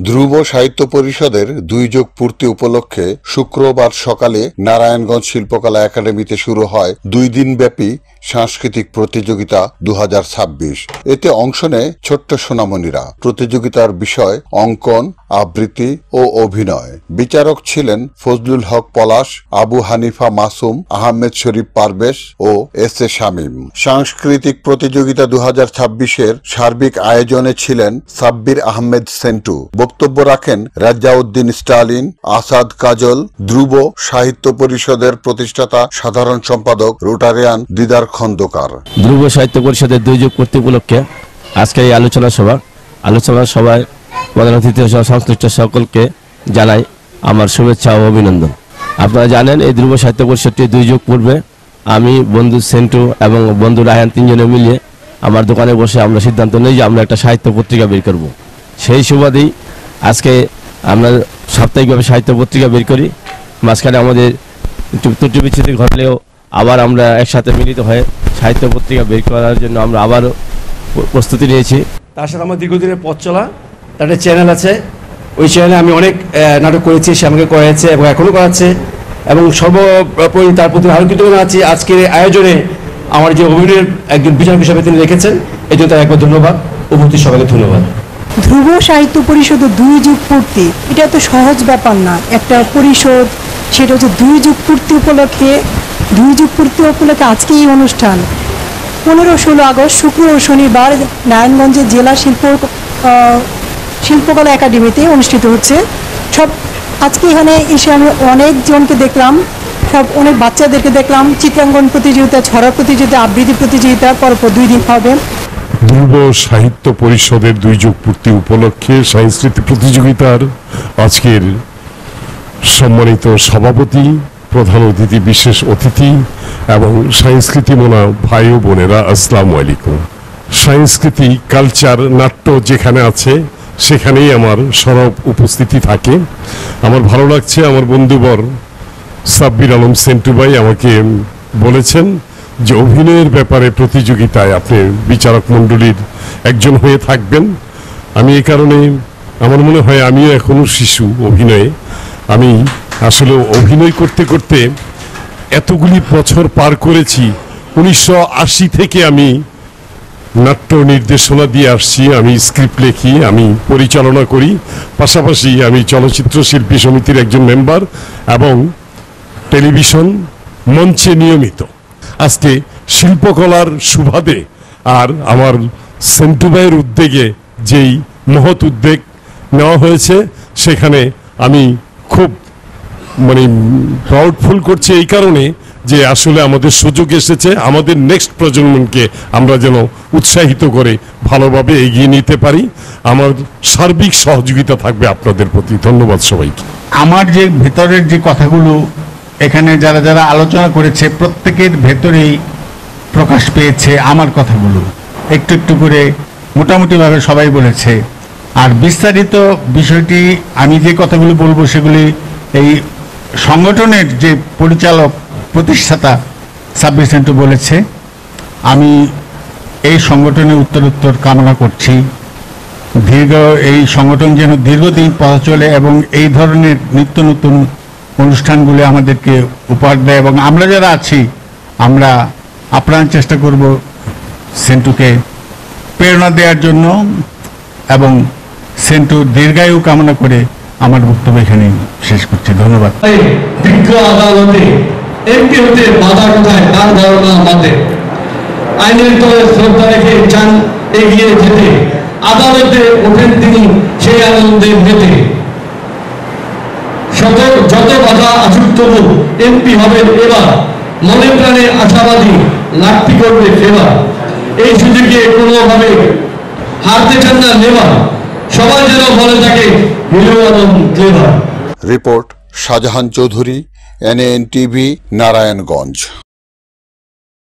ধ্রুব সাহিত্য পরিষদের ২ যোগ পূর্তি উপলক্ষে শুক্রবার সকালে নারায়ণগঞ্জ শিল্পকলা একাডেমিতে শুরু হয় ২ দিনব্যাপী সাংস্কৃতিক প্রতিযোগিতা ২০২৬। এতে অংশ নেয় ছোট্ট সোনামণিরা। প্রতিযোগিতার বিষয় অঙ্কন, আবৃত্তি ও অভিনয়। বিচারক ছিলেন ফজলুল হক পলাশ, আবু হানিফা মাসুম, আহমেদ শরীফ পারভেজ ও এস এ শামীম। সাংস্কৃতিক প্রতিযোগিতা ২০২৬-এর সার্বিক আয়োজনে ছিলেন সাব্বির আহমেদ সেন্টু। বক্তব্য রাখেন রাজ্জাউদ্দিন স্টালিন, আসাদ কাজল, ধ্রুব সাহিত্য পরিষদের প্রতিষ্ঠাতা সাধারণ সম্পাদক রোটারিয়ান দিদার খন্দকার। ধ্রুব সাহিত্য পরিষদের ২ যোগ পূর্তি উপলক্ষে আজকে এই আলোচনা সভায় প্রধান অতিথি সংশ্লিষ্ট সকলকে জানাই আমার শুভেচ্ছা ও অভিনন্দন। আপনারা জানেন এই ধ্রুব সাহিত্য পরিষদটি ২ যুগ পূর্বে আমি, বন্ধু সেন্টু এবং বন্ধু রায়হান ৩ জনে মিলিয়ে আমার দোকানে বসে আমরা সিদ্ধান্ত নিই যে আমরা একটা সাহিত্য পত্রিকা বের করব। সেই সুবাদেই আজকে আমরা সাপ্তাহিকভাবে সাহিত্য পত্রিকা বের করি। মাঝখানে আমাদের ত্রুটি বিচ্ছুতি ঘটলেও আবার আমরা একসাথে মিলিত হয়ে সাহিত্য পত্রিকা বের করার জন্য আমরা আবারও প্রস্তুতি নিয়েছি। তার সাথে আমার দীর্ঘদিনের পথ চলা, তার একটা চ্যানেল আছে, ওই চ্যানেলে আমি অনেক নাটক করেছি, সে আমাকে করাচ্ছে এবং এখনও করাচ্ছে, এবং সর্বোপরি তার প্রতি আরও কৃতজ্ঞতা আছি। আজকের আয়োজনে আমার যে অভিনয়ের একজন বিচারক হিসাবে তিনি রেখেছেন, এই জন্য তার একবার ধন্যবাদ। উপস্থিত সবাইকে ধন্যবাদ। ধ্রুব সাহিত্য পরিষদের ২ যুগ পূর্তি, এটা তো সহজ ব্যাপার না। একটা পরিষদ, সেটা হচ্ছে ২ যুগ পূর্তি উপলক্ষে, ২ যুগ পূর্তি উপলক্ষে আজকে এই অনুষ্ঠান ১৫-১৬ আগস্ট শুক্র ও শনিবার নারায়ণগঞ্জের জেলা শিল্পকলা একাডেমিতে অনুষ্ঠিত হচ্ছে। আজকে এখানে এসে আমি অনেকজনকে দেখলাম, অনেক বাচ্চাদেরকে দেখলাম। চিত্রাঙ্কন প্রতিযোগিতা, ছড়া প্রতিযোগিতা, আবৃত্তি প্রতিযোগিতা পরপর ২ দিন হবে। ধ্রুব সাহিত্য পরিষদের ২ যুগ পূর্তি উপলক্ষে সাংস্কৃতিক প্রতিযোগিতার আজকের সম্মানিত সভাপতি, প্রধান অতিথি, বিশেষ অতিথি এবং সাংস্কৃতিক মোনা ভাই ও বোনেরা, আসসালামু আলাইকুম। সংস্কৃতি, কালচার, নাট্য যেখানে আছে সেখানেই আমার সরব উপস্থিতি থাকে। আমার ভালো লাগছে, আমার বন্ধুবর সাব্বির আলম সেন্টু ভাই আমাকে বলেছেন যে অভিনয়ের ব্যাপারে প্রতিযোগিতায় আপনি বিচারক মণ্ডলীর একজন হয়ে থাকবেন। আমি এই কারণে, আমার মনে হয় আমিও এখনো শিশু অভিনয়ে। আমি আসলে অভিনয় করতে করতে এতগুলি বছর পার করেছি। ১৯৮০ থেকে আমি নাট্য নির্দেশনা দিয়ে আসছি, আমি স্ক্রিপ্ট লিখি, আমি পরিচালনা করি, পাশাপাশি আমি চলচ্চিত্র শিল্পী সমিতির একজন মেম্বার এবং টেলিভিশন মঞ্চে নিয়মিত। আজকে শিল্পকলার সুবাদে আর আমার সেন্টু ভাইয়ের উদ্যোগে যেই মহৎ উদ্যোগ নেওয়া হয়েছে, সেখানে আমি খুব প্রাউডফুল করছি এই কারণে যে আসলে আমাদের সুযোগ এসেছে, আমাদের নেক্সট প্রজন্মকে আমরা যেন উৎসাহিত করে ভালোভাবে এগিয়ে নিতে পারি। আমার সার্বিক সহযোগিতা থাকবে আপনাদের প্রতি। ধন্যবাদ সবাইকে। আমার যে ভেতরের যে কথাগুলো এখানে যারা যারা আলোচনা করেছে, প্রত্যেকের ভেতরেই প্রকাশ পেয়েছে আমার কথাগুলো। একটু একটু করে মোটামুটিভাবে সবাই বলেছে। আর বিস্তারিত বিষয়টি আমি যে কথাগুলো বলবো সেগুলি এই সংগঠনের যে পরিচালক, প্রতিষ্ঠাতা সাব্বির সেন্টু বলেছে। আমি এই সংগঠনের উত্তরোত্তর কামনা করছি। এই সংগঠন যেন দীর্ঘদিন পথ চলে এবং এই ধরনের নিত্য নতুন অনুষ্ঠানগুলি আমাদেরকে উপহার দেয়, এবং আমরা যারা আছি আমরা আপ্রাণ চেষ্টা করব সেন্টুকে প্রেরণা দেওয়ার জন্য, এবং সেন্টুর দীর্ঘায়ু কামনা করে আমার বক্তব্য এখানে শেষ করছি। ধন্যবাদ। বিজ্ঞ আদালতে এমপি হতে বাধা কোথায়, তার ধারণা আমাদের আইনের তলে শ্রদ্ধা রেখে চান এগিয়ে যেতে। আদালতে ওঠেন তিনি সেই আনন্দের মেতে। যত বাধা আসুক তবু এমপি হবেন এবার, মনে প্রাণে আশাবাদী, লাঠি করবে সেবা। এই সুযোগে কোনোভাবে হারতে চান না নেওয়া, সবাই যেন বলে থাকে hero Alam clever. Report Shahjahan Chowdhury, NAN TV, Narayanganj.